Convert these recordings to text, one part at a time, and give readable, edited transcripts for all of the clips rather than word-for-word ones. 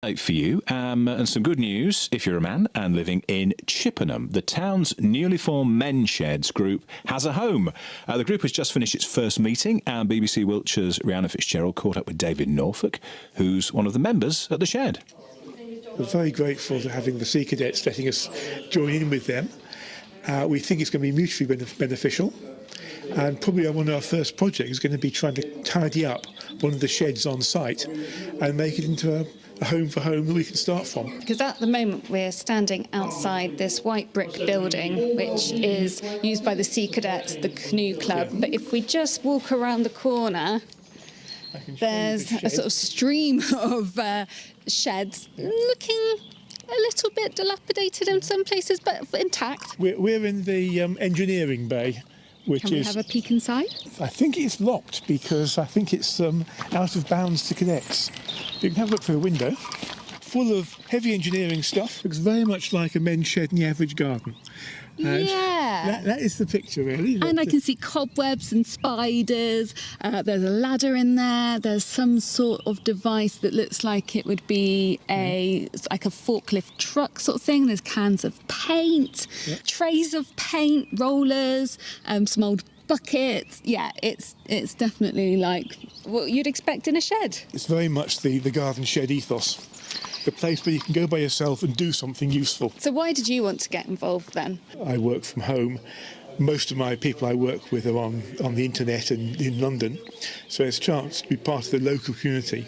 For you, and some good news if you're a man and living in Chippenham. The town's newly formed men's sheds group has a home. The group has just finished its first meeting, and BBC Wiltshire's Rihanna Fitzgerald caught up with David Norfolk, who's one of the members at the shed. We're very grateful to having the Sea Cadets letting us join in with them. We think it's going to be mutually beneficial, and probably one of our first projects is going to be trying to tidy up one of the sheds on site and make it into a home for home that we can start from. Because at the moment we're standing outside this white brick building which is used by the Sea Cadets, the canoe club, but if we just walk around the corner there's a sort of stream of sheds looking a little bit dilapidated in some places but intact. We're in the engineering bay. Can we have a peek inside? I think it's locked because I think it's out of bounds to cadets. You can have a look through the window. Full of heavy engineering stuff. Looks very much like a men's shed in the average garden. And yeah. That is the picture, really. And I can see cobwebs and spiders. There's a ladder in there. There's some sort of device that looks like it would be like a forklift truck sort of thing. There's cans of paint, trays of paint, rollers, some old buckets. Yeah, it's definitely like what you'd expect in a shed. It's very much the garden shed ethos. The place where you can go by yourself and do something useful. So why did you want to get involved then? I work from home. Most of my people I work with are on the internet and in London. So it's a chance to be part of the local community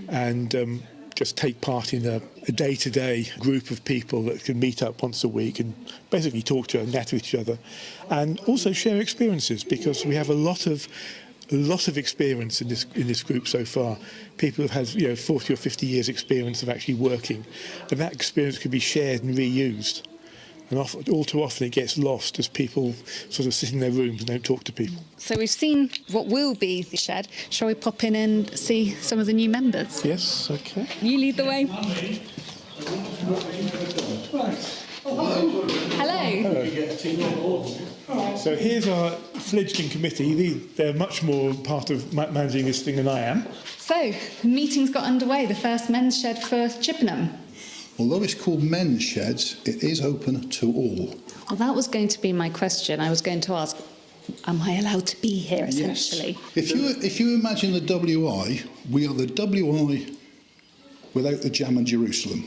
and just take part in a day-to-day group of people that can meet up once a week and basically talk to and natter with each other. And also share experiences, because we have a lot of experience in this group so far. People have had 40 or 50 years experience of actually working, and that experience can be shared and reused. And all too often it gets lost as people sort of sit in their rooms and don't talk to people. So we've seen what will be the shed. Shall we pop in and see some of the new members? Yes, okay. You lead the way. Hello. So here's our fledgling committee. They're much more part of managing this thing than I am. So, the meeting's got underway, the first men's shed for Chippenham. Although it's called men's sheds, it is open to all. Well, that was going to be my question. I was going to ask, am I allowed to be here, essentially? Yes. If you imagine the WI, we are the WI without the jam and Jerusalem.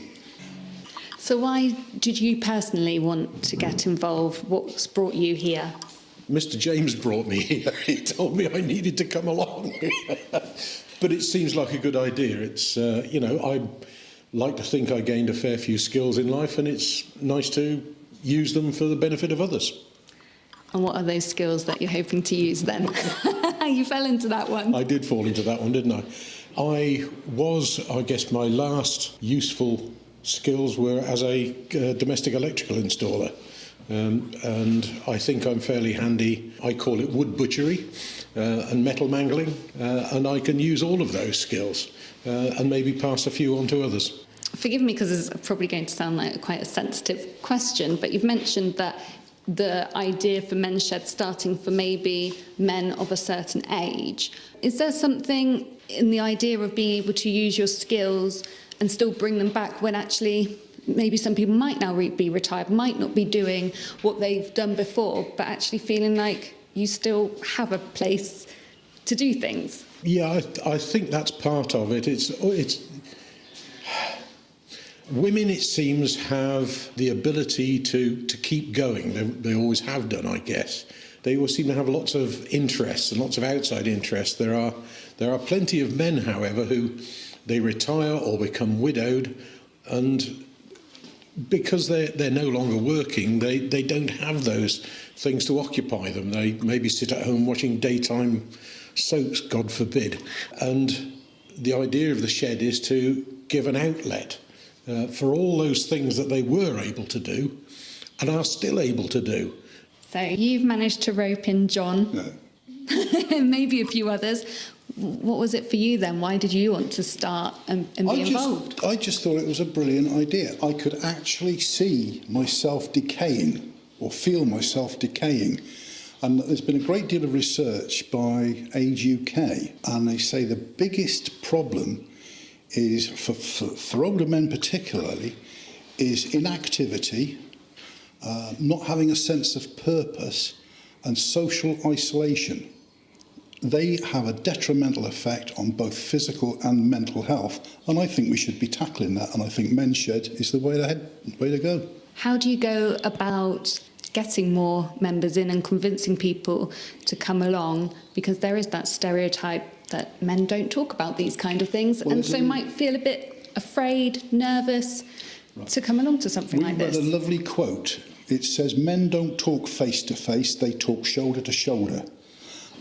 So why did you personally want to get involved? What's brought you here? Mr. James brought me here. He told me I needed to come along. But it seems like a good idea. It's, I like to think I gained a fair few skills in life, and it's nice to use them for the benefit of others. And what are those skills that you're hoping to use then? You fell into that one. I did fall into that one, didn't I? I guess my last useful skills were as a domestic electrical installer. And I think I'm fairly handy. I call it wood butchery and metal mangling, and I can use all of those skills and maybe pass a few on to others. Forgive me, because this is probably going to sound like quite a sensitive question, but you've mentioned that the idea for men's sheds starting for maybe men of a certain age. Is there something in the idea of being able to use your skills and still bring them back when actually maybe some people might now be retired, might not be doing what they've done before, but actually feeling like you still have a place to do things? Yeah, I think that's part of it. It's women, it seems, have the ability to keep going. They always have done, I guess. They always seem to have lots of interests and lots of outside interests. There are plenty of men, however, who they retire or become widowed, and because they're no longer working, they don't have those things to occupy them. They maybe sit at home watching daytime soaps, God forbid. And the idea of the shed is to give an outlet for all those things that they were able to do and are still able to do. So you've managed to rope in John, and maybe a few others. What was it for you then? Why did you want to start and be involved? I just thought it was a brilliant idea. I could actually see myself decaying or feel myself decaying. And there's been a great deal of research by Age UK, and they say the biggest problem is, for older men particularly, is inactivity, not having a sense of purpose, and social isolation. They have a detrimental effect on both physical and mental health, and I think we should be tackling that, and I think Men's Shed is the way to go. How do you go about getting more members in and convincing people to come along? Because there is that stereotype that men don't talk about these kind of things, and so might feel a bit afraid, nervous to come along to something like this. We read a lovely quote. It says, "Men don't talk face to face, they talk shoulder to shoulder."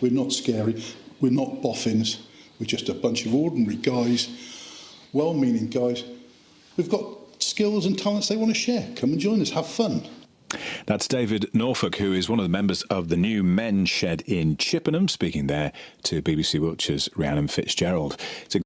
We're not scary, we're not boffins, we're just a bunch of ordinary guys, well-meaning guys. We've got skills and talents they want to share. Come and join us, have fun. That's David Norfolk, who is one of the members of the new Men's Shed in Chippenham, speaking there to BBC Wiltshire's Rhiannon Fitzgerald. It's a